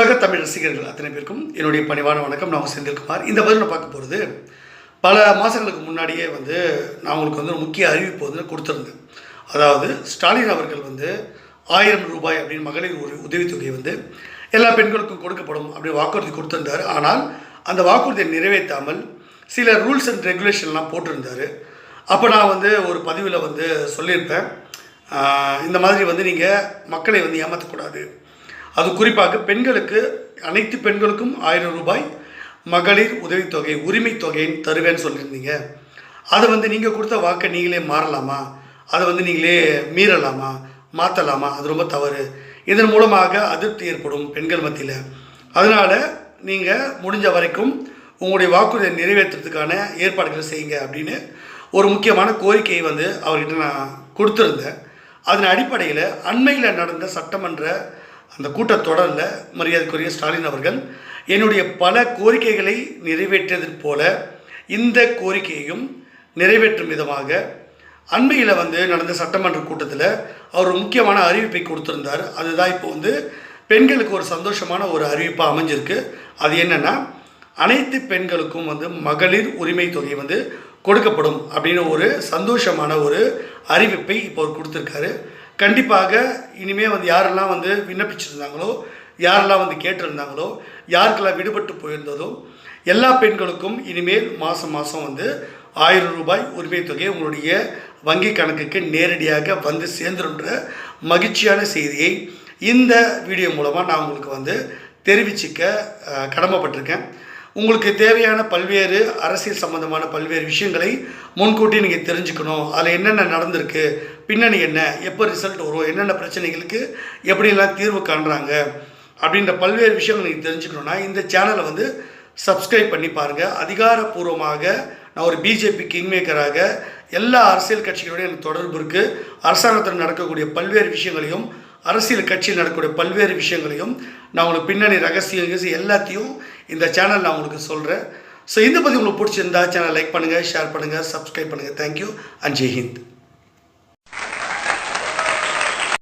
உலக தமிழ் ரசிகர்கள் அத்தனை பேருக்கும் என்னுடைய பணிவான வணக்கம். நான் செந்தில்குமார். இந்த பதில் நான் பார்க்க போகிறது, பல மாதங்களுக்கு முன்னாடியே நான் உங்களுக்கு ஒரு முக்கிய அறிவிப்பு கொடுத்துருந்தேன். அதாவது ஸ்டாலின் அவர்கள் 1000 ரூபாய் அப்படின்னு மகளிர் ஒரு உதவித்தொகை எல்லா பெண்களுக்கும் கொடுக்கப்படும் அப்படின்னு வாக்குறுதி கொடுத்துருந்தார். ஆனால் அந்த வாக்குறுதியை நிறைவேற்றாமல் சில ரூல்ஸ் அண்ட் ரெகுலேஷன்லாம் போட்டிருந்தார். அப்போ நான் ஒரு பதிவில் சொல்லியிருப்பேன், இந்த மாதிரி நீங்கள் மக்களை ஏமாற்றக்கூடாது. அது குறிப்பாக பெண்களுக்கு, அனைத்து பெண்களுக்கும் 1000 ரூபாய் மகளிர் உதவித்தொகை உரிமை தொகைன்னு தருவேன்னு சொல்லியிருந்தீங்க. அதை நீங்கள் கொடுத்த வாக்கை நீங்களே மாறலாமா, அதை நீங்களே மீறலாமா, மாற்றலாமா? அது ரொம்ப தவறு. இதன் மூலமாக அதிருப்தி ஏற்படும் பெண்கள் மத்தியில். அதனால் நீங்கள் முடிஞ்ச வரைக்கும் உங்களுடைய வாக்குறுதியை நிறைவேற்றுறதுக்கான ஏற்பாடுகளை செய்யுங்க அப்படின்னு ஒரு முக்கியமான கோரிக்கையை அவர்கிட்ட நான் கொடுத்துருந்தேன். அதன் அடிப்படையில் அண்மையில் நடந்த சட்டமன்ற அந்த கூட்டத்தொடரில் மரியாதைக்குரிய ஸ்டாலின் அவர்கள் என்னுடைய பல கோரிக்கைகளை நிறைவேற்றியது போல இந்த கோரிக்கையையும் நிறைவேற்றும் விதமாக அண்மையில் நடந்த சட்டமன்ற கூட்டத்தில் அவர் ஒரு முக்கியமான அறிவிப்பை கொடுத்துருந்தார். அதுதான் இப்போ பெண்களுக்கு ஒரு சந்தோஷமான ஒரு அறிவிப்பாக அமைஞ்சிருக்கு. அது என்னென்னா, அனைத்து பெண்களுக்கும் மகளிர் உரிமை தொகை கொடுக்கப்படும் அப்படின்னு ஒரு சந்தோஷமான ஒரு அறிவிப்பை இப்போ அவர் கொடுத்துருக்காரு. கண்டிப்பாக இனிமேல் யாரெல்லாம் விண்ணப்பிச்சிருந்தாங்களோ, யாரெல்லாம் கேட்டிருந்தாங்களோ, யாருக்கெல்லாம் விடுபட்டு போயிருந்ததோ எல்லா பெண்களுக்கும் இனிமேல் மாதம் 1000 ரூபாய் உரிமை தொகை உங்களுடைய வங்கி கணக்குக்கு நேரடியாக சேர்ந்துருன்ற மகிழ்ச்சியான செய்தியை இந்த வீடியோ மூலமாக நான் உங்களுக்கு தெரிவிச்சிக்க கடமைப்பட்டிருக்கேன். உங்களுக்கு தேவையான பல்வேறு அரசியல் சம்பந்தமான பல்வேறு விஷயங்களை முன்கூட்டி நீங்கள் தெரிஞ்சுக்கணும். அதில் என்னென்ன நடந்திருக்கு, பின்னணி என்ன, எப்போ ரிசல்ட் வரும், என்னென்ன பிரச்சனைகளுக்கு எப்படிலாம் தீர்வு காண்றாங்க அப்படின்ற பல்வேறு விஷயங்கள் நீங்கள் தெரிஞ்சுக்கணுன்னா இந்த சேனலை சப்ஸ்கிரைப் பண்ணி பாருங்கள். அதிகாரப்பூர்வமாக நான் ஒரு பிஜேபி கிங்மேக்கராக எல்லா அரசியல் கட்சிகளோடு எனக்கு தொடர்பு இருக்குது. அரசாங்கத்தில் நடக்கக்கூடிய பல்வேறு விஷயங்களையும், அரசியல் கட்சியில் நடக்கக்கூடிய பல்வேறு விஷயங்களையும் நான் உங்களுக்கு பின்னணி ரகசியம் எல்லாத்தையும் இந்த சேனல் நான் உங்களுக்கு சொல்கிறேன். ஸோ இந்த பற்றி உங்களுக்கு பிடிச்சிருந்தா சேனல் லைக் பண்ணுங்கள், ஷேர் பண்ணுங்கள், சப்ஸ்கிரைப் பண்ணுங்கள். Thank you and Jai Hind.